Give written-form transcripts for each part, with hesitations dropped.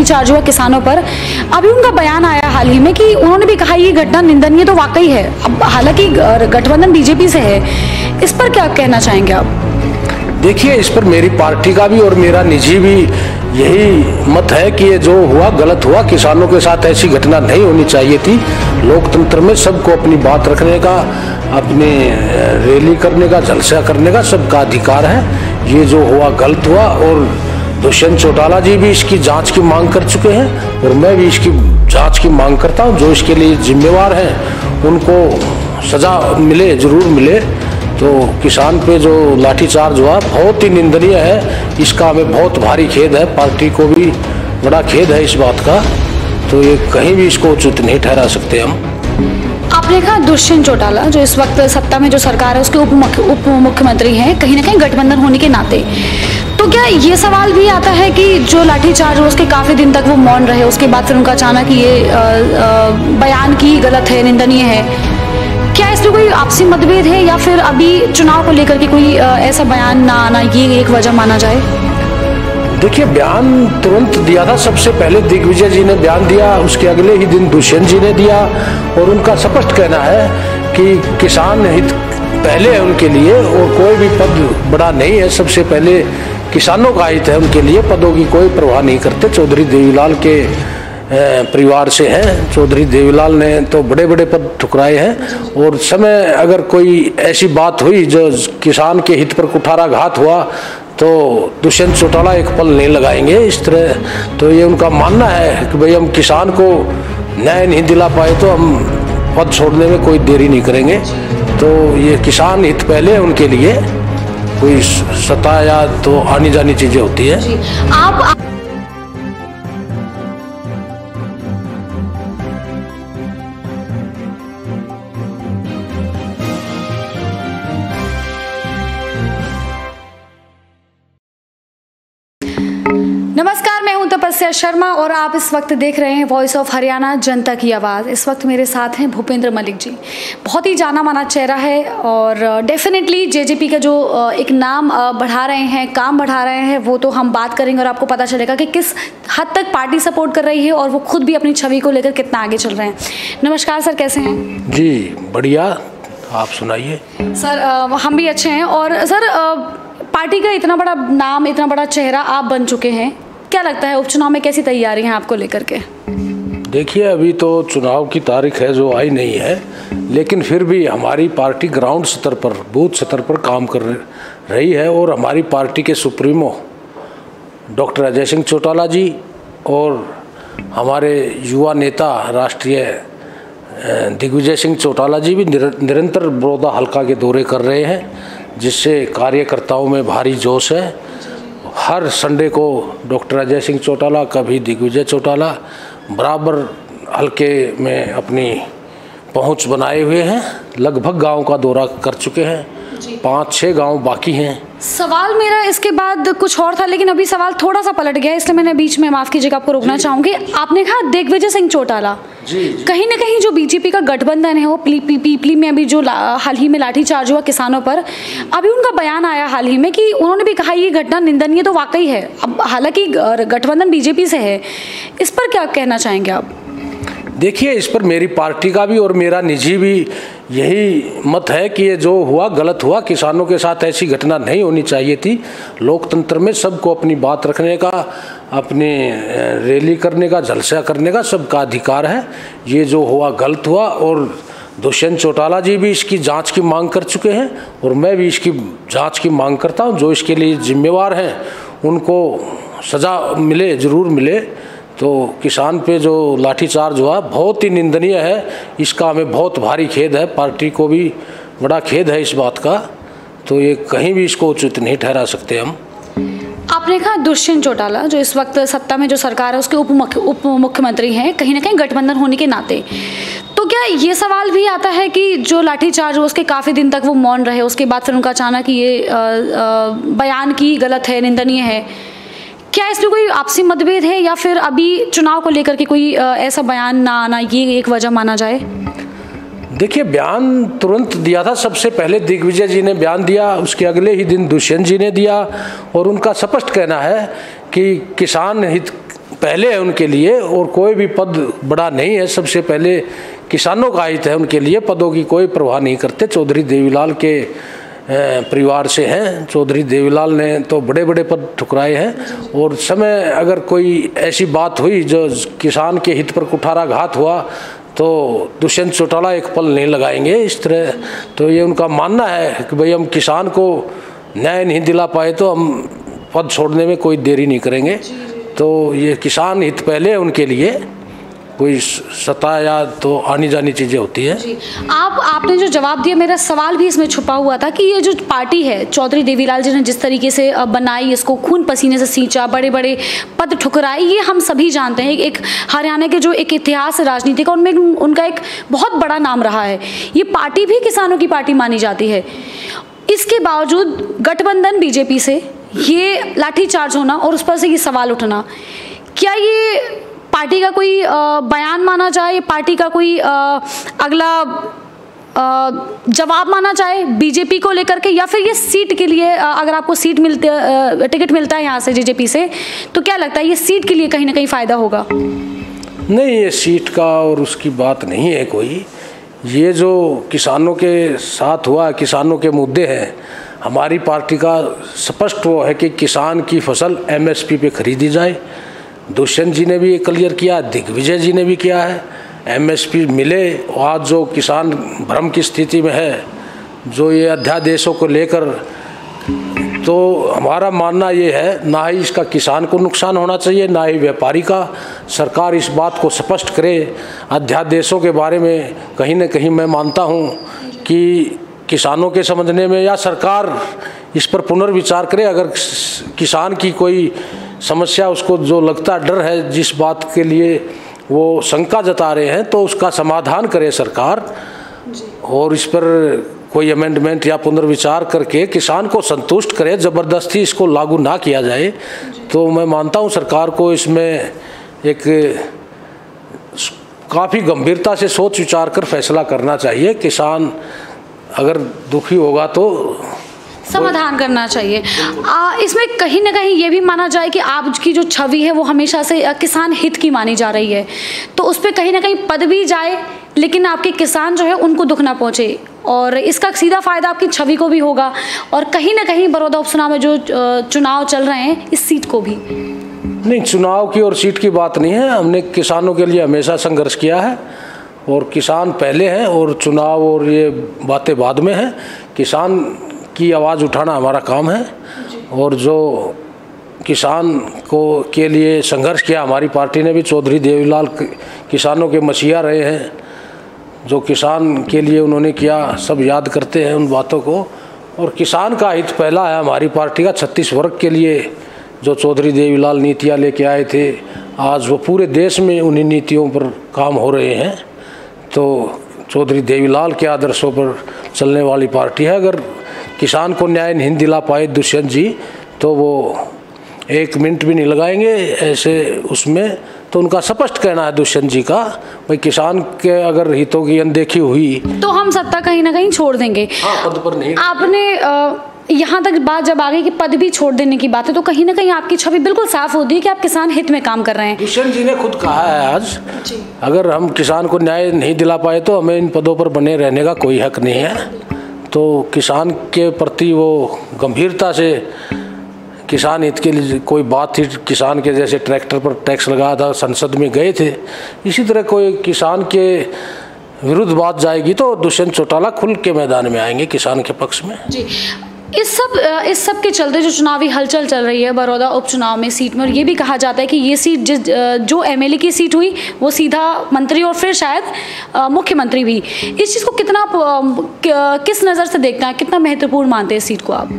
लाठीचार्ज हुआ किसानों पर। अभी उनका बयान आया हाल ही में कि उन्होंने भी कहा ये घटना निंदनीय तो वाकई है। अब हालांकि गठबंधन बीजेपी से है, इस पर क्या कहना चाहेंगे आप? देखिए, इस पर मेरी पार्टी का भी और मेरा निजी भी यही मत है कि ये जो हुआ गलत हुआ। किसानों के साथ ऐसी घटना नहीं होनी चाहिए थी। लोकतंत्र में सबको अपनी बात रखने का, अपनी रैली करने का, जलसा करने का सबका अधिकार है। ये जो हुआ गलत हुआ और दुष्यंत चौटाला जी भी इसकी जांच की मांग कर चुके हैं और मैं भी इसकी जांच की मांग करता हूं। जो इसके लिए जिम्मेवार हैं उनको सजा मिले, जरूर मिले। तो किसान पे जो लाठीचार्ज हुआ बहुत ही निंदनीय है। इसका हमें बहुत भारी खेद है, पार्टी को भी बड़ा खेद है इस बात का। तो ये कहीं भी इसको उचित नहीं ठहरा सकते हम। आपने कहा दुष्यंत चौटाला जो इस वक्त सत्ता में जो सरकार है उसके उप मुख्यमंत्री हैं, कहीं ना कहीं गठबंधन होने के नाते, तो क्या ये सवाल भी आता है कि जो लाठीचार्ज उसके काफी दिन तक वो मौन रहे, उसके बाद फिर उनका अचानक ये बयान की गलत है, निंदनीय है, क्या इसमें कोई आपसी मतभेद है या फिर अभी चुनाव को लेकर के कोई ऐसा बयान ना आना ये एक वजह माना जाए? देखिए, बयान तुरंत दिया था। सबसे पहले दिग्विजय जी ने बयान दिया, उसके अगले ही दिन दुष्यंत जी ने दिया और उनका स्पष्ट कहना है कि किसान हित पहले है उनके लिए और कोई भी पद बड़ा नहीं है। सबसे पहले किसानों का हित है उनके लिए, पदों की कोई परवाह नहीं करते। चौधरी देवीलाल के परिवार से हैं। चौधरी देवीलाल ने तो बड़े बड़े पद ठुकराए हैं और समय अगर कोई ऐसी बात हुई जो किसान के हित पर कुठाराघात हुआ तो दुष्यंत चौटाला एक पल नहीं लगाएंगे इस तरह। तो ये उनका मानना है कि भाई हम किसान को न्याय नहीं दिला पाए तो हम पद छोड़ने में कोई देरी नहीं करेंगे। तो ये किसान हित पहले है उनके लिए, कोई सत्ता या तो आनी जानी चीजें होती है। आप नमस्कार, मैं हूं तपस्या शर्मा और आप इस वक्त देख रहे हैं वॉइस ऑफ हरियाणा, जनता की आवाज़। इस वक्त मेरे साथ हैं भूपेंद्र मलिक जी, बहुत ही जाना माना चेहरा है और डेफिनेटली जेजेपी का जो एक नाम बढ़ा रहे हैं, काम बढ़ा रहे हैं, वो तो हम बात करेंगे और आपको पता चलेगा कि किस हद तक पार्टी सपोर्ट कर रही है और वो खुद भी अपनी छवि को लेकर कितना आगे चल रहे हैं। नमस्कार सर, कैसे हैं? जी बढ़िया, आप सुनाइए। सर हम भी अच्छे हैं। और सर पार्टी का इतना बड़ा नाम, इतना बड़ा चेहरा आप बन चुके हैं, क्या लगता है उपचुनाव में कैसी तैयारी है आपको लेकर के? देखिए, अभी तो चुनाव की तारीख है जो आई नहीं है, लेकिन फिर भी हमारी पार्टी ग्राउंड स्तर पर, बूथ स्तर पर काम कर रही है और हमारी पार्टी के सुप्रीमो डॉक्टर अजय सिंह चौटाला जी और हमारे युवा नेता राष्ट्रीय दिग्विजय सिंह चौटाला जी भी निरंतर बड़ौदा हल्का के दौरे कर रहे हैं, जिससे कार्यकर्ताओं में भारी जोश है। हर संडे को डॉक्टर अजय सिंह चौटाला, कभी दिग्विजय चौटाला बराबर हल्के में अपनी पहुंच बनाए हुए हैं। लगभग गांव का दौरा कर चुके हैं, 5-6 गांव बाकी हैं। सवाल मेरा इसके बाद कुछ और था, लेकिन अभी सवाल थोड़ा सा पलट गया, इसलिए मैंने बीच में, माफ कीजिएगा, आपको रोकना चाहूंगी। आपने कहा दिग्विजय सिंह चौटाला, कहीं ना कहीं जो बीजेपी का गठबंधन है वो पीपली में अभी जो हाल ही में लाठीचार्ज हुआ किसानों पर, अभी उनका बयान आया हाल ही में कि उन्होंने भी कहा ये घटना निंदनीय तो वाकई है। अब हालांकि गठबंधन बीजेपी से है, इस पर क्या कहना चाहेंगे आप? देखिए, इस पर मेरी पार्टी का भी और मेरा निजी भी यही मत है कि ये जो हुआ गलत हुआ। किसानों के साथ ऐसी घटना नहीं होनी चाहिए थी। लोकतंत्र में सबको अपनी बात रखने का, अपनी रैली करने का, जलसा करने का सबका अधिकार है। ये जो हुआ गलत हुआ और दुष्यंत चौटाला जी भी इसकी जांच की मांग कर चुके हैं और मैं भी इसकी जांच की मांग करता हूं। जो इसके लिए जिम्मेवार हैं उनको सजा मिले, जरूर मिले। तो किसान पे जो लाठीचार्ज हुआ बहुत ही निंदनीय है। इसका हमें बहुत भारी खेद है, पार्टी को भी बड़ा खेद है इस बात का। तो ये कहीं भी इसको उचित नहीं ठहरा सकते हम। आपने कहा दुष्यंत चौटाला जो इस वक्त सत्ता में जो सरकार है उसके उप मुख्यमंत्री हैं, कहीं ना कहीं गठबंधन होने के नाते, तो क्या ये सवाल भी आता है कि जो लाठीचार्ज हुआ उसके काफ़ी दिन तक वो मौन रहे, उसके बाद फिर उनका अचानक ये बयान की गलत है, निंदनीय है, क्या इसमें कोई आपसी मतभेद है या फिर अभी चुनाव को लेकर के कोई ऐसा बयान ना आना ये एक वजह माना जाए? देखिए, बयान तुरंत दिया था। सबसे पहले दिग्विजय जी ने बयान दिया, उसके अगले ही दिन दुष्यंत जी ने दिया और उनका स्पष्ट कहना है कि किसान हित पहले है उनके लिए, और कोई भी पद बड़ा नहीं है। सबसे पहले किसानों का हित है उनके लिए, पदों की कोई परवाह नहीं करते। चौधरी देवीलाल के परिवार से हैं। चौधरी देवीलाल ने तो बड़े बड़े पद ठुकराए हैं, और समय अगर कोई ऐसी बात हुई जो किसान के हित पर कुठाराघात हुआ तो दुष्यंत चौटाला एक पल नहीं लगाएंगे इस तरह। तो ये उनका मानना है कि भाई हम किसान को न्याय नहीं दिला पाए तो हम पद छोड़ने में कोई देरी नहीं करेंगे। तो ये किसान हित पहले है उनके लिए, कोई सत्ता या तो आनी जानी चीज़ें होती है। जी, आपने जो जवाब दिया, मेरा सवाल भी इसमें छुपा हुआ था कि ये जो पार्टी है चौधरी देवीलाल जी ने जिस तरीके से बनाई, इसको खून पसीने से सींचा, बड़े बड़े पद ठुकराए, ये हम सभी जानते हैं। एक हरियाणा के जो एक इतिहास राजनीति का, उनमें उनका एक बहुत बड़ा नाम रहा है। ये पार्टी भी किसानों की पार्टी मानी जाती है। इसके बावजूद गठबंधन बीजेपी से ये लाठीचार्ज होना और उस पर से ये सवाल उठना, क्या ये पार्टी का कोई बयान माना जाए, पार्टी का कोई अगला जवाब माना जाए बीजेपी को लेकर के, या फिर ये सीट के लिए अगर आपको टिकट मिलता है यहाँ से जेजेपी से, तो क्या लगता है ये सीट के लिए कहीं ना कहीं फ़ायदा होगा? नहीं, ये सीट का और उसकी बात नहीं है कोई। ये जो किसानों के साथ हुआ, किसानों के मुद्दे हैं, हमारी पार्टी का स्पष्ट वो है कि किसान की फसल MSP पे खरीदी जाए। दुष्यंत जी ने भी ये क्लियर किया, दिग्विजय जी ने भी किया है, MSP मिले। आज जो किसान भ्रम की स्थिति में है, जो ये अध्यादेशों को लेकर, तो हमारा मानना ये है ना ही इसका किसान को नुकसान होना चाहिए, ना ही व्यापारी का। सरकार इस बात को स्पष्ट करे। अध्यादेशों के बारे में कहीं न कहीं मैं मानता हूँ कि किसानों के समझने में, या सरकार इस पर पुनर्विचार करे। अगर किसान की कोई समस्या, उसको जो लगता डर है, जिस बात के लिए वो शंका जता रहे हैं, तो उसका समाधान करे सरकार, और इस पर कोई अमेंडमेंट या पुनर्विचार करके किसान को संतुष्ट करे, ज़बरदस्ती इसको लागू ना किया जाए। तो मैं मानता हूँ सरकार को इसमें एक काफ़ी गंभीरता से सोच विचार कर फैसला करना चाहिए। किसान अगर दुखी होगा तो समाधान करना चाहिए। इसमें कहीं ना कहीं ये भी माना जाए कि आपकी जो छवि है वो हमेशा से किसान हित की मानी जा रही है, तो उस पर कहीं ना कहीं पद भी जाए, लेकिन आपके किसान जो है उनको दुख ना पहुँचे, और इसका सीधा फ़ायदा आपकी छवि को भी होगा, और कहीं ना कहीं बड़ौदा उपचुनाव में जो चुनाव चल रहे हैं, इस सीट को भी। नहीं, चुनाव की और सीट की बात नहीं है। हमने किसानों के लिए हमेशा संघर्ष किया है, और किसान पहले हैं और चुनाव और ये बातें बाद में हैं। किसान की आवाज़ उठाना हमारा काम है, और जो किसान को के लिए संघर्ष किया हमारी पार्टी ने भी। चौधरी देवीलाल किसानों के मसीहा रहे हैं, जो किसान के लिए उन्होंने किया सब याद करते हैं उन बातों को। और किसान का हित पहला है हमारी पार्टी का। 36 वर्ग के लिए जो चौधरी देवीलाल नीतियाँ लेके आए थे, आज वो पूरे देश में उन्हीं नीतियों पर काम हो रहे हैं। तो चौधरी देवीलाल के आदर्शों पर चलने वाली पार्टी है। अगर किसान को न्याय नहीं दिला पाए दुष्यंत जी, तो वो 1 मिनट भी नहीं लगाएंगे ऐसे उसमें। तो उनका स्पष्ट कहना है दुष्यंत जी का, भाई किसान के अगर हितों की अनदेखी हुई तो हम सत्ता कहीं ना कहीं छोड़ देंगे। हाँ, पद पर नहीं। आपने यहाँ तक बात जब आ गई कि पद भी छोड़ देने की बात है, तो कहीं ना कहीं आपकी छवि बिल्कुल साफ होती है कि आप किसान हित में काम कर रहे हैं। दुष्यंत जी ने खुद कहा है आज, अगर हम किसान को न्याय नहीं दिला पाए तो हमें इन पदों पर बने रहने का कोई हक नहीं है। तो किसान के प्रति वो गंभीरता से, किसान हित के लिए कोई बात थी, किसान के जैसे ट्रैक्टर पर टैक्स लगाया था, संसद में गए थे, इसी तरह कोई किसान के विरुद्ध बात जाएगी तो दुष्यंत चौटाला खुल के मैदान में आएंगे किसान के पक्ष में। जी, इस सब के चलते जो चुनावी हलचल चल रही है बड़ौदा उपचुनाव में सीट में, और ये भी कहा जाता है कि ये सीट जो MLA की सीट हुई वो सीधा मंत्री और फिर शायद मुख्यमंत्री भी। इस चीज़ को कितना किस नज़र से देखना है, कितना महत्वपूर्ण मानते हैं इस सीट को आप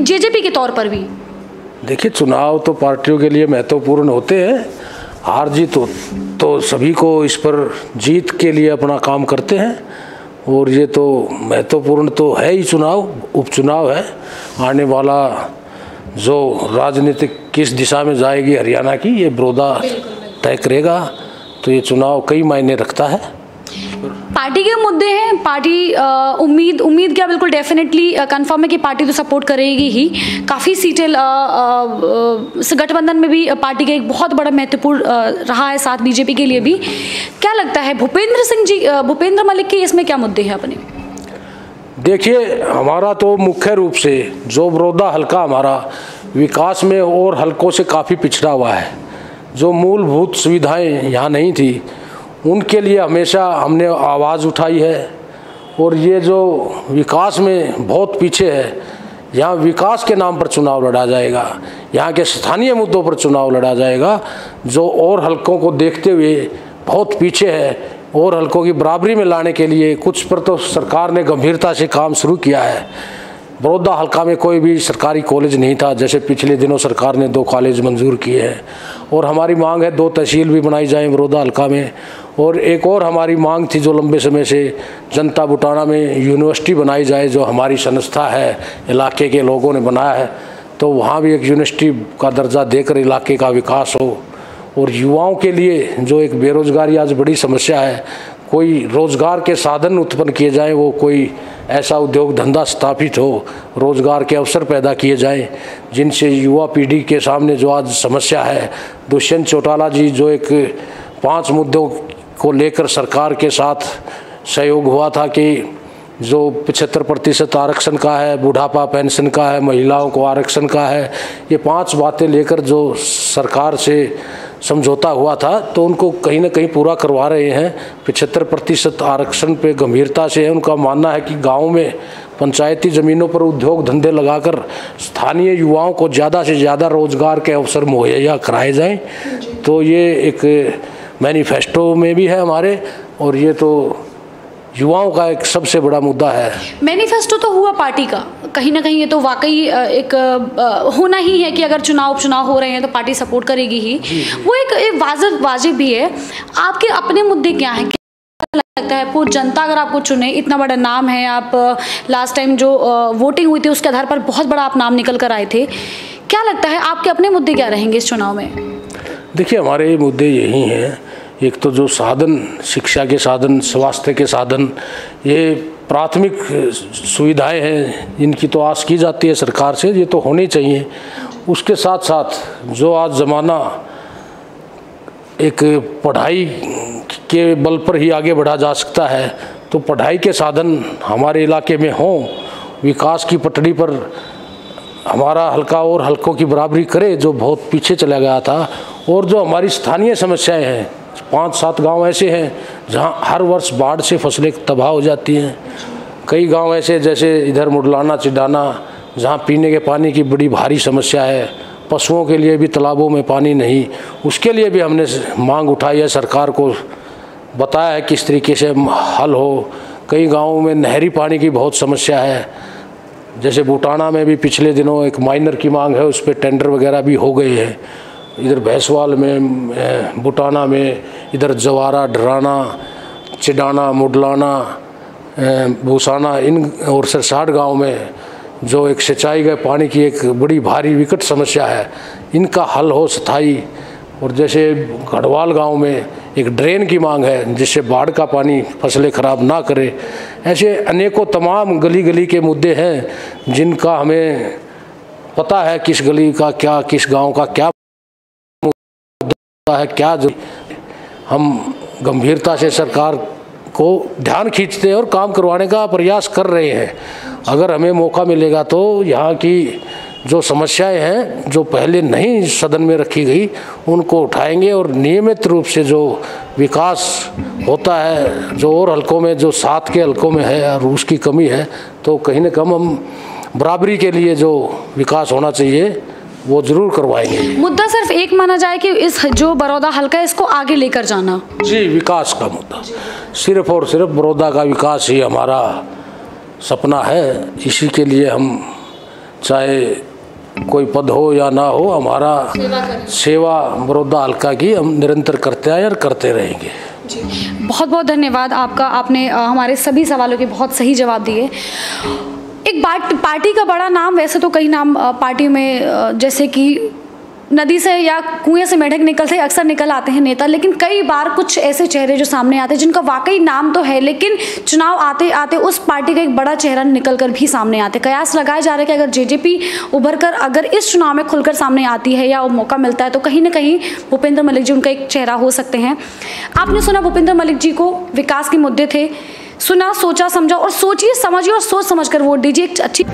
जेजेपी के तौर पर भी? देखिए, चुनाव तो पार्टियों के लिए महत्वपूर्ण होते हैं। हार जीत तो सभी को इस पर जीत के लिए अपना काम करते हैं, और ये तो महत्वपूर्ण तो है ही। चुनाव उपचुनाव है, आने वाला जो राजनीतिक किस दिशा में जाएगी हरियाणा की, ये बड़ौदा तय करेगा। तो ये चुनाव कई मायने रखता है। पर। पार्टी के मुद्दे हैं, पार्टी उम्मीद क्या बिल्कुल डेफिनेटली कंफर्म है कि पार्टी तो सपोर्ट करेगी ही। काफ़ी सीटें गठबंधन में भी पार्टी का एक बहुत बड़ा महत्वपूर्ण रहा है साथ बीजेपी के लिए भी। क्या लगता है भूपेंद्र मलिक के इसमें क्या मुद्दे हैं अपने? देखिए, हमारा तो मुख्य रूप से जो बड़ौदा हल्का हमारा विकास में और हल्कों से काफ़ी पिछड़ा हुआ है, जो मूलभूत सुविधाएं यहाँ नहीं थी, उनके लिए हमेशा हमने आवाज़ उठाई है। और ये जो विकास में बहुत पीछे है, यहाँ विकास के नाम पर चुनाव लड़ा जाएगा, यहाँ के स्थानीय मुद्दों पर चुनाव लड़ा जाएगा, जो और हल्कों को देखते हुए बहुत पीछे है। और हल्कों की बराबरी में लाने के लिए कुछ पर तो सरकार ने गंभीरता से काम शुरू किया है। बड़ौदा हल्का में कोई भी सरकारी कॉलेज नहीं था, जैसे पिछले दिनों सरकार ने 2 कॉलेज मंजूर किए हैं। और हमारी मांग है 2 तहसील भी बनाई जाए बड़ौदा हल्का में। और एक और हमारी मांग थी जो लंबे समय से, जनता बुटाना में यूनिवर्सिटी बनाई जाए, जो हमारी संस्था है, इलाके के लोगों ने बनाया है, तो वहाँ भी एक यूनिवर्सिटी का दर्जा देकर इलाके का विकास हो। और युवाओं के लिए जो एक बेरोजगारी आज बड़ी समस्या है, कोई रोजगार के साधन उत्पन्न किए जाएं, वो कोई ऐसा उद्योग धंधा स्थापित हो, रोजगार के अवसर पैदा किए जाएं, जिनसे युवा पीढ़ी के सामने जो आज समस्या है। दुष्यंत चौटाला जी जो एक 5 मुद्दों को लेकर सरकार के साथ सहयोग हुआ था कि जो 75% आरक्षण का है, बुढ़ापा पेंशन का है, महिलाओं को आरक्षण का है, ये 5 बातें लेकर जो सरकार से समझौता हुआ था, तो उनको कहीं ना कहीं पूरा करवा रहे हैं। 75% आरक्षण पे गंभीरता से है। उनका मानना है कि गाँव में पंचायती ज़मीनों पर उद्योग धंधे लगाकर स्थानीय युवाओं को ज़्यादा से ज़्यादा रोजगार के अवसर मुहैया कराए जाएं। तो ये एक मैनिफेस्टो में भी है हमारे, और ये तो युवाओं का एक सबसे बड़ा मुद्दा है। मैनिफेस्टो तो हुआ पार्टी का, कहीं ना कहीं ये तो वाकई एक होना ही है कि अगर चुनाव हो रहे हैं तो पार्टी सपोर्ट करेगी ही। वो एक वाजिब भी है। आपके अपने मुद्दे क्या हैं? क्या लगता है वो जनता अगर आपको चुने, इतना बड़ा नाम है, आप लास्ट टाइम जो वोटिंग हुई थी उसके आधार पर बहुत बड़ा आप नाम निकल कर आए थे, क्या लगता है आपके अपने मुद्दे क्या रहेंगे इस चुनाव में? देखिए, हमारे मुद्दे यही हैं। एक तो जो साधन, शिक्षा के साधन, स्वास्थ्य के साधन, ये प्राथमिक सुविधाएं हैं, इनकी तो आस की जाती है सरकार से, ये तो होनी चाहिए। उसके साथ साथ जो आज ज़माना एक पढ़ाई के बल पर ही आगे बढ़ा जा सकता है, तो पढ़ाई के साधन हमारे इलाके में हों, विकास की पटड़ी पर हमारा हल्का और हल्कों की बराबरी करे, जो बहुत पीछे चला गया था। और जो हमारी स्थानीय समस्याएं हैं, 5-7 गांव ऐसे हैं जहां हर वर्ष बाढ़ से फसलें तबाह हो जाती हैं। कई गांव ऐसे, जैसे इधर मुडलाना चिडाना, जहां पीने के पानी की बड़ी भारी समस्या है, पशुओं के लिए भी तालाबों में पानी नहीं, उसके लिए भी हमने मांग उठाई है, सरकार को बताया है किस तरीके से हल हो। कई गाँवों में नहरी पानी की बहुत समस्या है, जैसे बुटाना में भी पिछले दिनों एक माइनर की मांग है, उस पर टेंडर वगैरह भी हो गए हैं। इधर भैंसवाल में, बुटाना में, इधर जवारा, डराना, चिडाना, मुडलाना, भूसाना, इन और सरसाट गांव में जो एक सिंचाई के पानी की एक बड़ी भारी विकट समस्या है, इनका हल हो स्थायी। और जैसे गढ़वाल गांव में एक ड्रेन की मांग है, जिससे बाढ़ का पानी फसलें खराब ना करे। ऐसे अनेकों तमाम गली गली के मुद्दे हैं जिनका हमें पता है किस गली का क्या, किस गांव का क्या है, क्या जो हम गंभीरता से सरकार को ध्यान खींचते हैं और काम करवाने का प्रयास कर रहे हैं। अगर हमें मौका मिलेगा तो यहाँ की जो समस्याएं हैं, जो पहले नहीं सदन में रखी गई, उनको उठाएंगे और नियमित रूप से जो विकास होता है, जो और हल्कों में, जो 7 के हल्कों में है और उसकी कमी है, तो कहीं न कम हम बराबरी के लिए जो विकास होना चाहिए वो जरूर करवाएंगे। मुद्दा सिर्फ एक माना जाए कि इस जो बड़ौदा हल्का है इसको आगे लेकर जाना। जी, विकास का मुद्दा, सिर्फ और सिर्फ बड़ौदा का विकास ही हमारा सपना है। इसी के लिए हम, चाहे कोई पद हो या ना हो, हमारा सेवा बड़ौदा हल्का की हम निरंतर करते आए और करते रहेंगे। जी, बहुत बहुत धन्यवाद आपका। आपने हमारे सभी सवालों के बहुत सही जवाब दिए। एक पार्टी का बड़ा नाम, वैसे तो कई नाम पार्टी में, जैसे कि नदी से या कुएं से मेढक निकलते अक्सर निकल आते हैं नेता, लेकिन कई बार कुछ ऐसे चेहरे जो सामने आते हैं जिनका वाकई नाम तो है, लेकिन चुनाव आते आते उस पार्टी का एक बड़ा चेहरा निकल कर भी सामने आते। कयास लगाया जा रहा है कि अगर जेजेपी उभर कर अगर इस चुनाव में खुलकर सामने आती है या वो मौका मिलता है तो कहीं ना कहीं भूपेंद्र मलिक जी उनका एक चेहरा हो सकते हैं। आपने सुना भूपेंद्र मलिक जी को विकास के मुद्दे थे, सुना, सोचा, समझा और सोचिए समझिए और सोच समझ कर वोट दीजिए। एक अच्छी